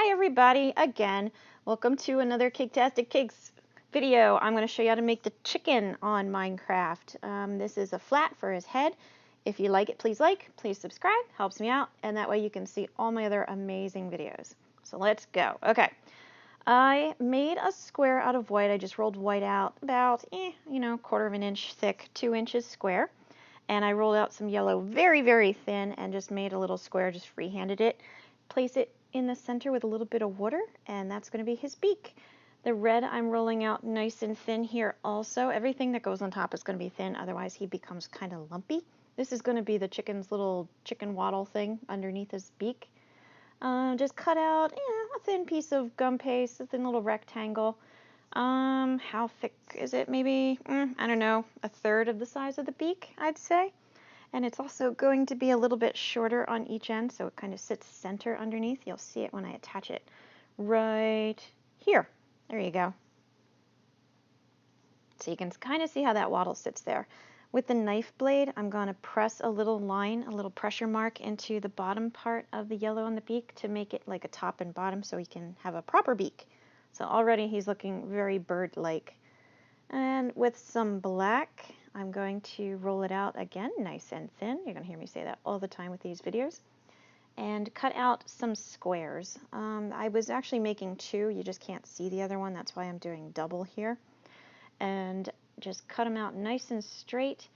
Hi everybody, again. Welcome to another Caketastic Cakes video. I'm going to show you how to make the chicken on Minecraft. This is a flat for his head. If you like it, please subscribe, helps me out, and that way you can see all my other amazing videos. So let's go. Okay, I made a square out of white. I just rolled white out about, quarter of an inch thick, 2 inches square. And I rolled out some yellow very, very thin and just made a little square, just free-handed it. Place it in the center with a little bit of water, and that's going to be his beak. The red I'm rolling out nice and thin here also. Everything that goes on top is going to be thin, otherwise he becomes kind of lumpy. This is going to be the chicken's little chicken waddle thing underneath his beak. Just cut out a thin piece of gum paste, a thin little rectangle. How thick is it? Maybe, I don't know, a third of the size of the beak, I'd say. And it's also going to be a little bit shorter on each end, so it kind of sits center underneath. You'll see it when I attach it right here. There you go. So you can kind of see how that waddle sits there. With the knife blade, I'm going to press a little line, a little pressure mark into the bottom part of the yellow on the beak to make it like a top and bottom so he can have a proper beak. So already he's looking very bird-like. And with some black, I'm going to roll it out again, nice and thin. You're going to hear me say that all the time with these videos. And cut out some squares. I was actually making 2. You just can't see the other one. That's why I'm doing double here. And just cut them out nice and straight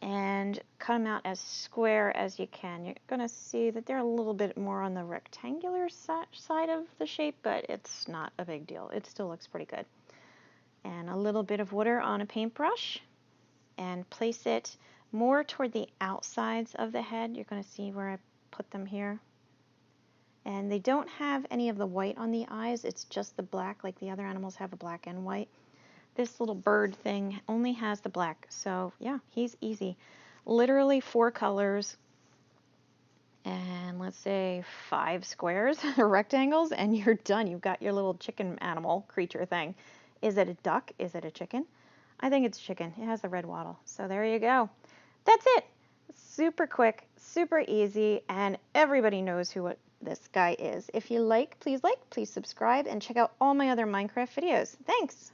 and cut them out as square as you can. You're going to see that they're a little bit more on the rectangular side of the shape, but it's not a big deal. It still looks pretty good. And a little bit of water on a paintbrush and place it more toward the outsides of the head. You're going to see where I put them here. And they don't have any of the white on the eyes. It's just the black, like the other animals have a black and white. This little bird thing only has the black. So yeah, he's easy. Literally 4 colors and let's say 5 squares or rectangles, and you're done. You've got your little chicken animal creature thing. Is it a duck? Is it a chicken? I think it's chicken. It has the red waddle. So there you go. That's it. Super quick, super easy, and everybody knows who this guy is. If you like, please subscribe, and check out all my other Minecraft videos. Thanks.